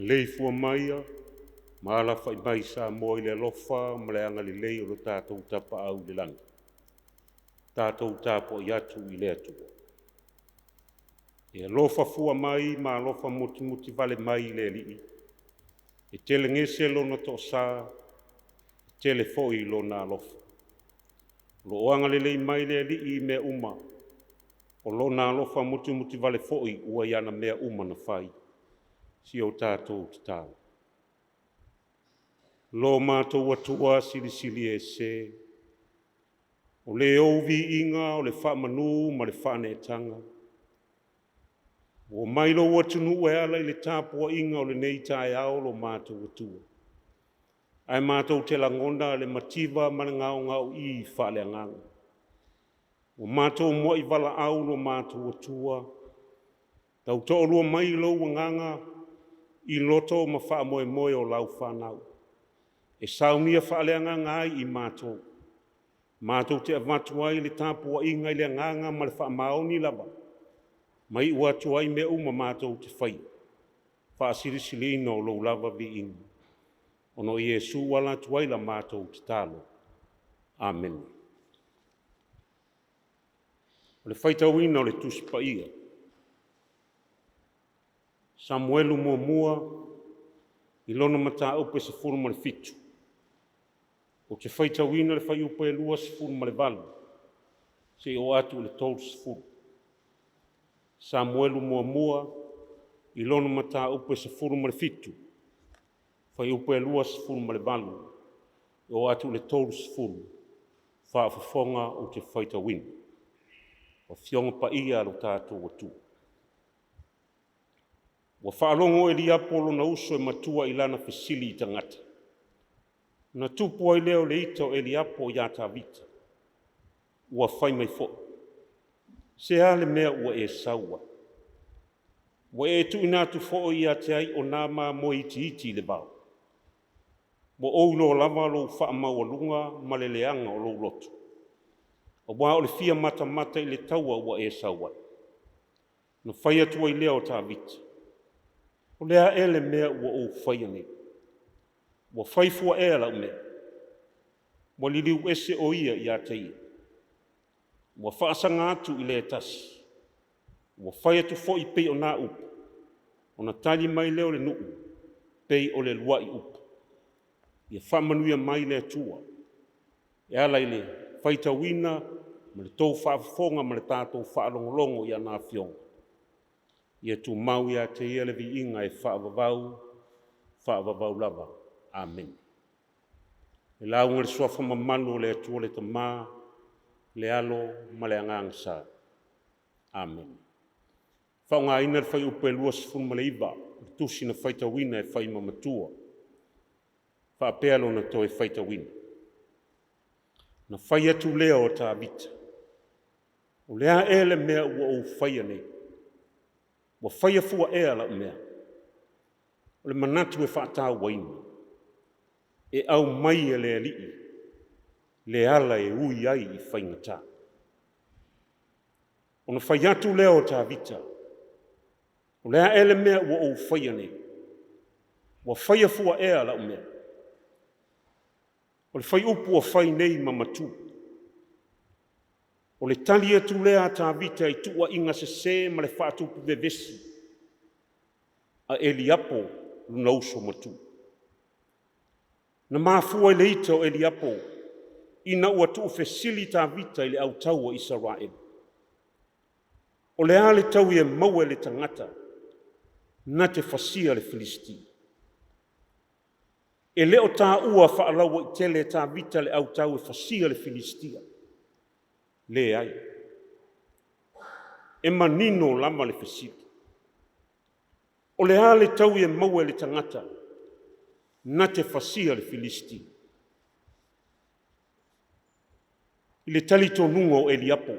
lei fua maia, maala fai mai Samoa i le alofa, ma le anga lei o lo tātou tapa au le langa. Tātou tapo i atu i le atua. E alofa fua mai, ma alofa muti vale mai le lii. E tele ngese lona to sa, tele foi lona alofa. Lo oanga lei mai le lii me uma, o lona alofa muti vale foi ua iana mea uma na fai. Si o tātou te tāu. Lo mātou atua sili e se, o le ouvi inga, o le whamanu, ma le whanetanga. O mai lo watunu e ala i le tāpua inga o le nei Taeao lo mātou atua. Ai mātou te langonda le mativa ma le ngau i whale anganga. O mātou mua i wala au lo mātou atua. Tau to'olua mai lo wanganga i loto ma wha moe o lau whanau. E saunia whaale anganga ai i mātou. Mātou te avatu ai le tāpua inga i le anganga ma le wha maoni lava. Mai ua atu ai me uma mātou te whai. Wha sirisili ino lo lava vi inga. Ono Iesu wala atu ai la mātou te talo. Amen. O le whaitau ina o le tusipa ia. Samuelu mua i lona mata upe se furu ma le fitu. O te whaitau ina le whai upe lua se furu ma le valu. Se o atu le tolu se furu. Samuelu mua i lona mata upe se furu ma le fitu. Whai upe lua se furu ma le valu. O atu le tolu se furu. Whaafafonga o te whaitau ina. O fionga pa ia lo tātou atu. Wa whaalongo e li apolo na uso e matua i lana fesili i tangata. Na tupu ai leo le ito e li apo i ata vita. Ua whai mai fo. Se ale mea ua e saua. Wa e tu inatu fo i ate ai o nama mo iti le bao. Wa oulo lava lo wha maua lunga ma le leanga o lo lotu. O wa o le fia mata i le taua ua e saua. Na whai atua i leo ta vita. O lea ele mea ua o whai ane. Ua whai fua e ala mea. Ua liliu ese o ia i ate ia. Ua whaasanga atu i le tasi. Ua whai atu fo i pei o nā upu. O na tali mai leo le nuu. Pei o le lua i upu. Ia whamanuia mai le atua. E ala i le whaitawina, ma le tau whaafonga, ma le tātou whaalongolongo i ana fionga. Ia tu mau ia te ia le vi inga e whaavavau lava. Amen. E launga le suafa mamanu le atua le tamā, le alo, ma le angang sa. Amen. Whaunga ina le whai upe lua sifun ma le iwa, le tusi na whaitawina e whai mamatua. Whaapealo na to e whaitawina. Na whai atu leo o tā vita. O lea ele mea ua o whai ane. Wa whaia fua e ala mea. O le manatu e whaatau waina. E au mai e le alii. Le ala e ui ai i whaingata. O na whai atu leo tā vita. O lea ele mea ua o whaia ne. Wa whaia fua e ala mea. O le whai upu o whai nei mamatu. O le tali atu lea tā vita i tua inga se ma le whaatupu vevesi. A Eliapo luna uso matu. Na mafua i le ita o Eliapo, ina ua tuu fesili tā vita i le au taua Israel. O le ale tau e maua le tangata, na te fasia le Filisti. E leo tā ua whaalaua i tele tā vita le au tau e fasia le Filistia. Le ai. E manino lama le fesili. O le ale tau e maua le tangata, na te fasia le Filisti. I le talito nunga o Eliapo.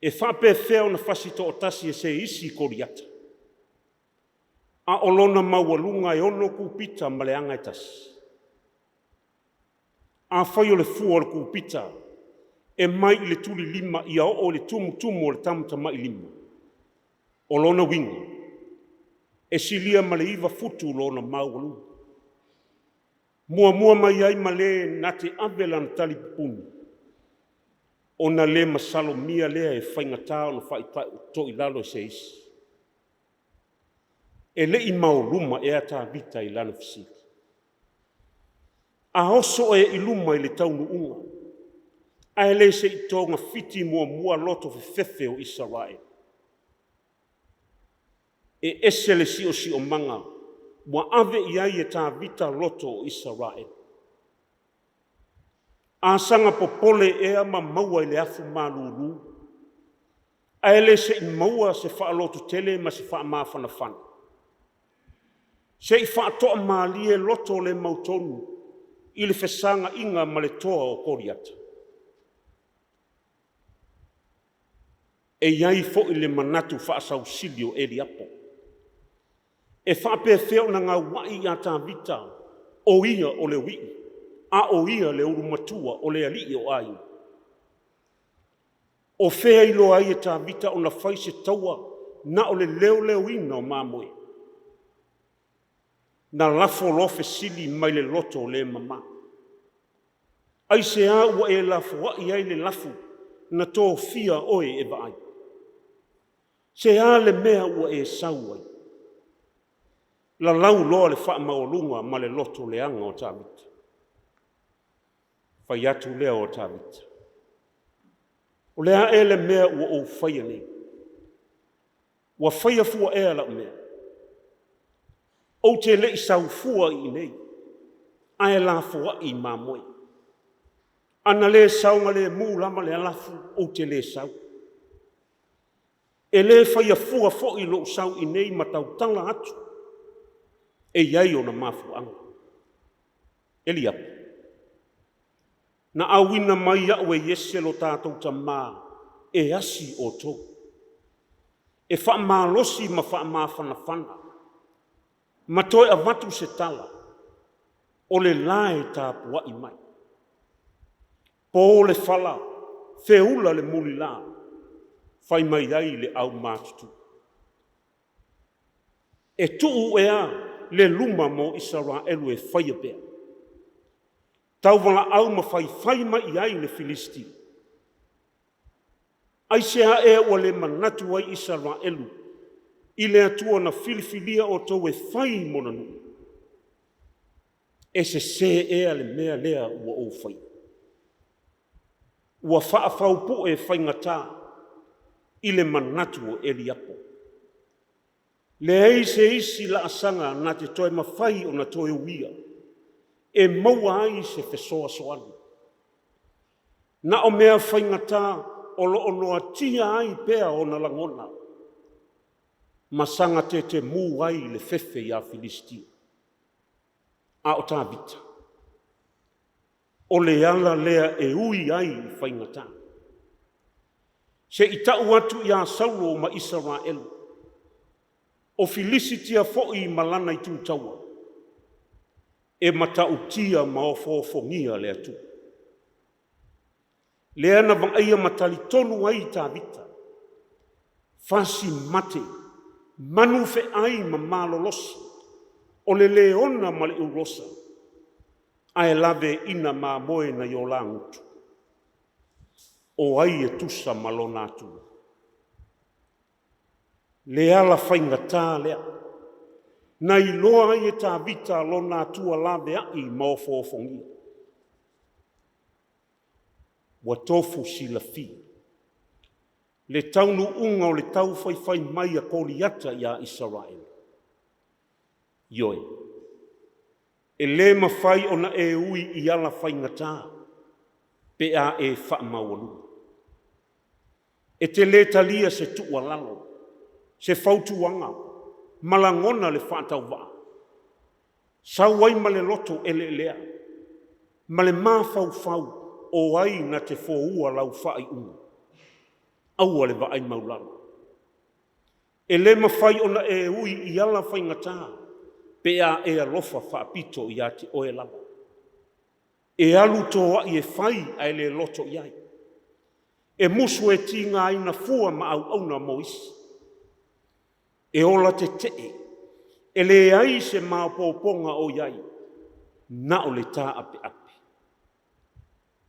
E whape feo na fasito o tasi e se isi koriata. A olona maualunga e ono kupita ma le anga e tasi. A whai o le fua o le kupita. E mai i le tuli lima i o le tumu o le tamta mai lima. O lona winga. e silia ma le iwa futu lona maualu. Mua mai ai ma le nate avela na tali pupuni. Ona le masalo mia lea e whaingatā ona whaitai to i lalo se isi. E le i mauruma e ata vita i lana fisiki. A hoso e iluma i le taunu unga. A le se i tonga fiti mua loto fefe o Israel. E ese le si o manga. Mua ave i ai e tā vita loto o Israel. A sanga popole e ama maua i le afu malulu. A le se i maua se wha loto tele ma se wha mawhana whana. Se i wha toa maalie loto le mautonu. I le fesanga inga ma le toa o koriata. E iai fo i le manatu wha asau silio e liapo. E wha pēwheo na ngā wai i a tā vita o ia o le wii. A o ia le urumatua o le ali o ai. O whea ilo ai e tā vita o na whaise taua na o le leo ina o mamoe. Na lafo lofe sili mai le loto o le mama. Ai se a ua e lafo wai ai le lafu na tō fia oe e vai. Se a le mea ua e sau ai. La lau loa le wha maolunga ma le loto le anga o tā vita. Whai atu lea o tā vita. O lea e le mea ua o whaia nei. Ua whaia fua e ala o mea. O te le i sau fua i nei. Ae la fua i mamoe. Ana le saunga le mūlama le alafu o te le sau. E le whaia fua fo i lo sau i nei matau tanga atu. E iai o na mafu anga. Eli apu. Na awina mai au e yese lo tātou ta mā e asi o tō. E wha mā losi ma wha mā whana. Ma toi a watu se tala. O le lae tā pua i mai. Po le whala, whiula le muli la. Whai mai ai le au mātutu. E tuu ea le luma mo Israelu e whaia bea. Tau wala au ma whai mai ai le Filisti. Ai sea e o le manatu ai Israelu. I le atua na filifilia o tau e whai monanu. E se ea le mea lea ua o whai. Ua whaafaupu e whaingatā i le manatu o Eliapo. Le ei se isi la asanga na te toe mawhai o na toe uia. E maua ai se fesoa soani. Na o mea whaingatā o lo noa tia ai pea o na langona. Masanga te mū ai le fefe i a Filistia. A o tā vita. O le ala lea e ui ai i whaingatā. Se i tau atu i a Saulo ma Israel. O Filistia fo'i malana i tūtaua. E matau tia ma o fōfongia le atu. Le ana vangaia matali tonu ai tā vita. Fasi mate. Manu fe ai ma malolosi. O le leona ma le urosa. Ae lave ina ma moe na yo langutu. O ai e tusa malona atu. Le ala whaingatā lea. Na i loa ai e tā vita lona atua lave ai ma o fōfongia. Wa tofu sila fi. Le taunu unga o le tau whai mai a koliata i a Israel. Ioi. E le mawhai o na e ui i ala whaingatā. Pe a e whaamawalu. E te le talia se tua lalo. Se fautuanga. Malangona le whaatau waa. Sauai ma le loto ele lea. Ma le mawhau o ai na te fōua lau whai unga. Aua le waai maulana. E le mawhai o na e ui i ala whaingatā. Pe a e alofa whaapito i ati o e lava. E alu toa i e whai a le loto i ai. E musu e tinga ai na fua ma au na moisi. E ola te tee. E le ai se maopoponga o iai, na o le tā ape ape.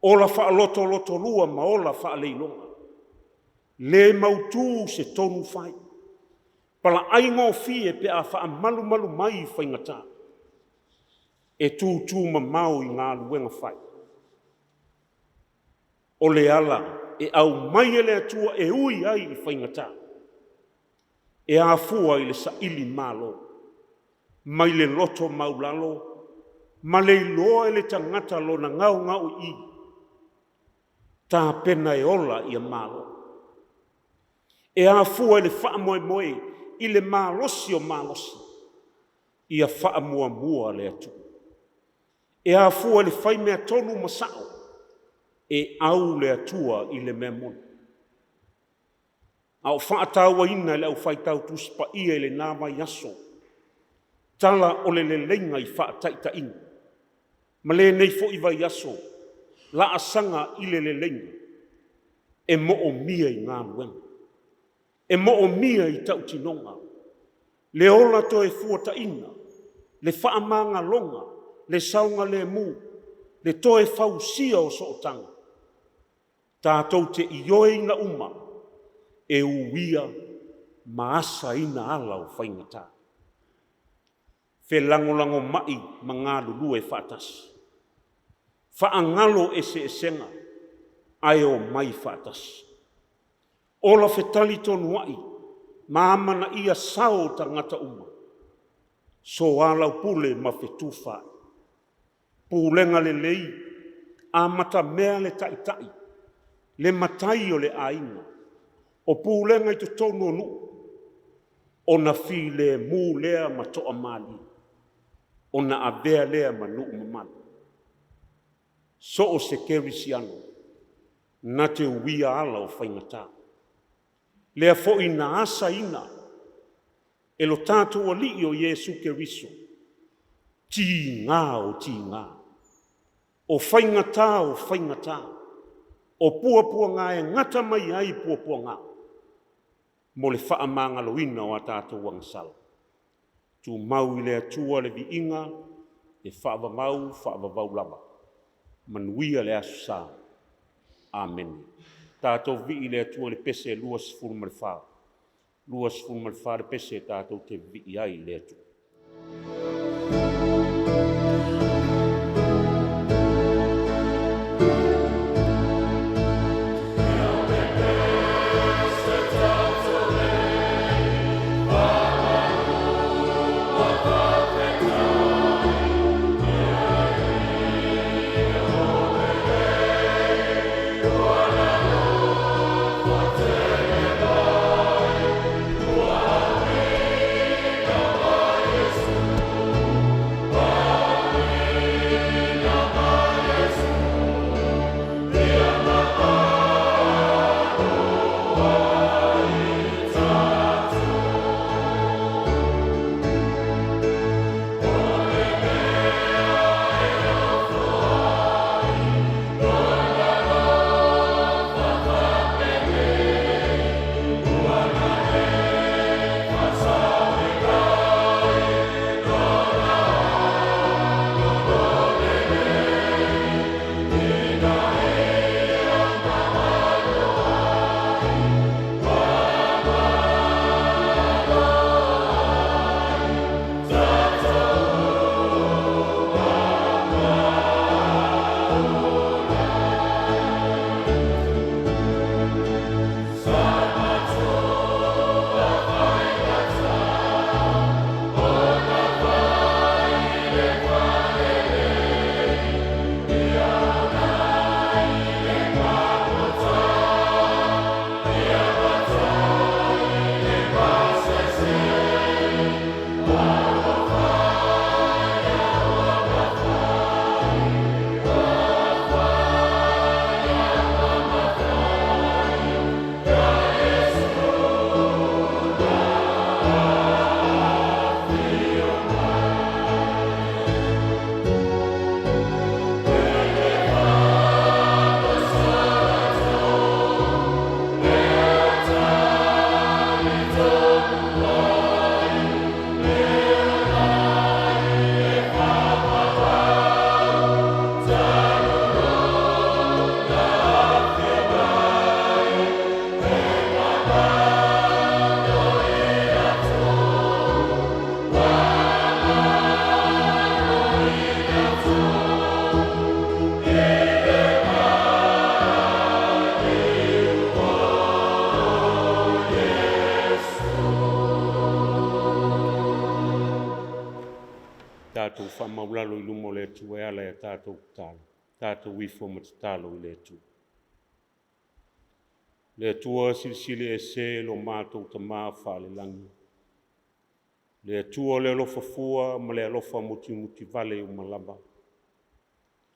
Ola wha loto lua ma ola wha leilonga. Le mautu se tonu whai. Pala aingo fie pe a wha malu mai whaingata. E tū ma mau i ngā luenga whai. O le ala e au mai ele atua e ui ai i whaingata. E a fua i le sa ili malo. Mai le loto maulalo. Ma le iloa e le tangata lo na ngau i. Tā pena e ola i a malo. E a fua i le wha moe i le malosi o malosi. I a wha mua le atu. E a fua i le whai mea tonu masao. E au le atua i le mea mona. Au whaataua ina le au whaitau tuspa ia i le nāma yaso. Tala o le lenga i whaataita ina. Ma le nei fo i vai yaso. La asanga i le lenga. E mo o mia i ngā luenga. E mo o mia i tau tinonga. Le ola to e fuata ina. Le whaamanga longa. Le saunga le mu. Le to e fausia o sootanga. Tātou te ioe ina uma. E uia maasa ina ala o whaingata. Fe langolango mai ma ngā lulu e whaatasi. Whaangalo e se esenga. Ai o mai whaatasi. Ola fe tali tonu ai. Maamana ia sao tangata uma. So alau pule ma fe tūwhai. Pūlenga le lei. Amata mea le tai. Le matai o le ainga. O pūlenga i te tonu nu. O na fi le mū lea ma toa mali. O na avea lea ma nuu mamani. So o se kerisiano. Na te uia ala o whaingata. Lea fo i na asa ina. E lo tātou ali o Yesu Keriso. Ti ngā. O whaingata. O puapua ngā e ngata mai ai puapua ngā. Mo le whaamanga loina o a tātou wangsala. Tu mau i le atua le vi inga, e whaavavau lava. Manuia le asu sā. Amen. Tātou vi i le atua le pese luas fulmalwha. Luas fulmalwha le pese tātou te vi i ai le atua. tātou whamaulalo I lumo le tu e ala e tātou talo. Tātou wifo matatalo I le tu. Le tua silisili e se lo mātou tamā whale langi. Le tua le lofa fua ma le lofa muti vale o malaba.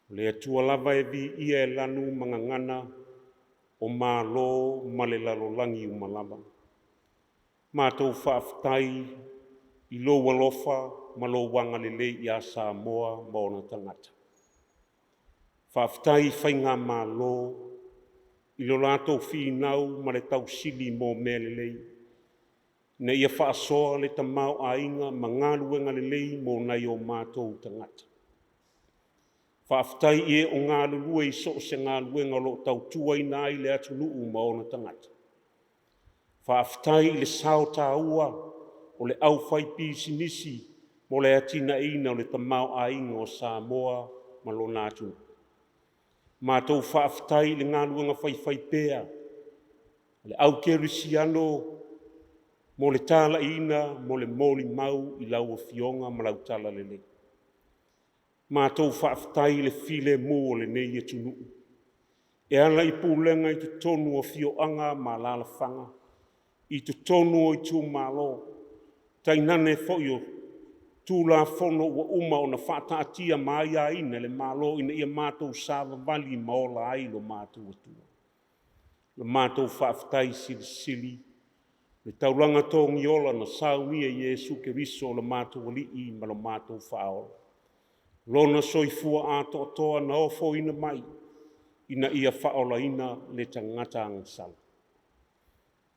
Le tua lava e vi ia e lanu mangangana o mālo ma le lalolangi o malaba. Mātou whaafitai I lo walofa ma lo wanga lele I a Samoa ma ona tangata. Whaafitai whainga mālo I lo lātou whiinau ma le tau sili mō melelei. Na ia whaasoa le tamau a inga ma ngāluenga lelei mō nei o mātou tangata. Whaafitai e o ngālulua I so se ngāluenga lo tau tuai nai le atu nuu ma ona tangata. Whaafitai I le sao tā ua o le au whai pisi nisi mo le atina ina o le tamau a inga o Samoa ma lo nātu. Mātou whaafitai le ngāluenga whai pēa, le au kerisiano mo le tāla ina mo le mōli mau I lau o fionga ma lau tala lele. Mātou whaafitai le file mō o le nei e tunu. E ala I pūlenga I tu tonu o fioanga ma lalawhanga, I tu tonu o I tu mālo, tainane foio tūla fono ua uma o na whaataatia mai a ina le mālo ina ia mātou sāwa wali maola ai lo mātou atua. Le mātou whaafitai sili, le tauranga tōngi ola na Sauniga Iesu Keriso le mātou alii ma lo mātou whaola. Lona soifua ato atoa na ofo ina mai, ina ia whaola ina le tangata angasala.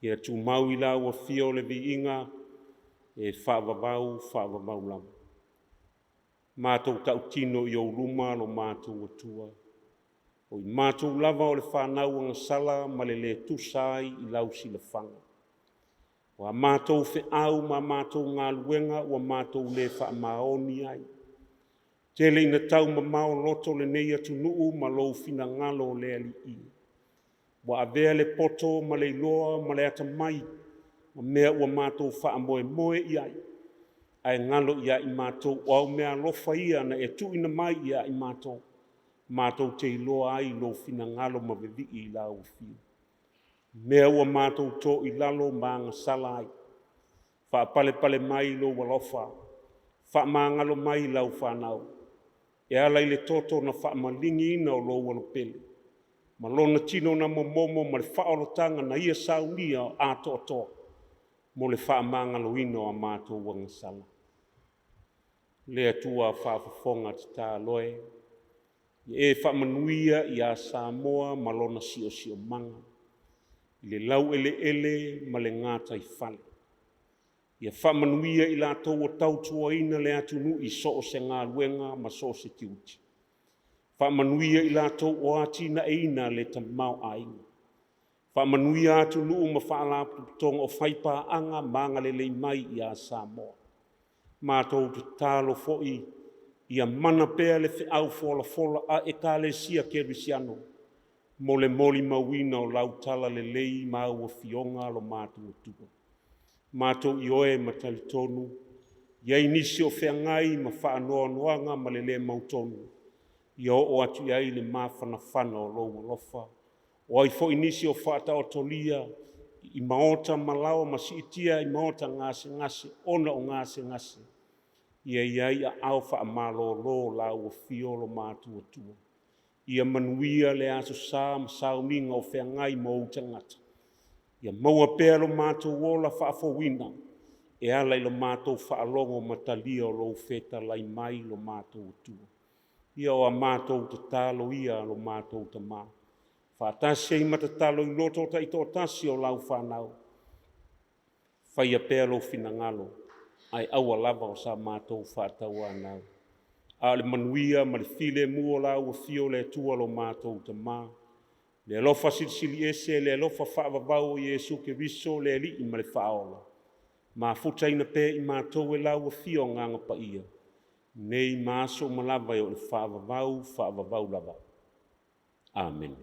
Ia tu mau I lau a fio le vi inga, e whaavavau lama. Mātou tau tino I o ruma lo mātou atua. O I mātou lava o le whanau angasala ma le tusai I lau sila whanga. O a mātou whe au ma mātou ngā luenga o a mātou le whaamaoni ai. Tele ina tau ma mao loto le nei atu nuu ma lou fina ngalo le ali I. Wa avea le poto ma le iloa ma le ata mai. Ma mea ua mātou wha moe iai. Ai ngalo ia I mātou o au mea lofa ia na e tu ina mai ia I mātou. Mātou te iloa ai lo fina ngalo ma vevi I la o fio. Mea ua mātou to I lalo maanga salai. Wha pale mai lo walofa. Wha maangalo mai lau whanau. E ala I le toto na wha malingi ina o lo walopele. Ma lona tino na momomo ma le whaolotanga na ia Sauniga ato atoa. Mo le whaamangalo ino a mātou wangasala. Le atua whaafafonga te tā loe. E whaamanuia I a Samoa ma lona sio manga. I le lau ele ma le ngātai whale. Ia whaamanuia I lātou o tautua ina le atunu I so o se ngā luenga ma so o se tiuti. Whaamanuia I lātou o atina eina le tamau a inga. Whaamanuia atu nuu ma whaalapu tonga o whaipa anga maanga lelei mai I a Samoa. Mātou te tālo fo'i ia mana pēa le whiau fola a e kālesia kerisiano. Mo le moli mawina o lautala lelei mau o fionga lo mātou atua. Mātou I oe ma talitonu. Iai nisi o whiangai ma whaanoa noanga ma lele mautonu. Ia o atu iai le mawhana o lo lofa. O ai fo inisi o whaata o tolia, I maota malawa masiitia I maota ngase, ona o ngase. Ia iai a au wha amalo lo lau o fiolo mātua atua. Ia manuia le aso sā ma Sauniga o whiangai mo utangata. Ia maua pēa lo mātua ola whaafowina, e ala I lo mātua whaalongo matalia o lo feta lai mai lo mātua atua. Ia o a mātua te tālo ia lo mātua te mā. Whaatasi I matatalo I loto ta I tō tasi o lau whanau. Whaia pēa lo fina ngalo, ai aua lava o sa mātou whātau anau. A le manuia ma le file mua lau o fio le tua lo mātou te mā. Le alofa silisili ese, le alofa whaavavau o Iesu Keriso, le li I ma le whaola. Ma futaina pē I mātou e lau o fio nganga pa ia. Nei māso malava o le whaavavau lava. Amen.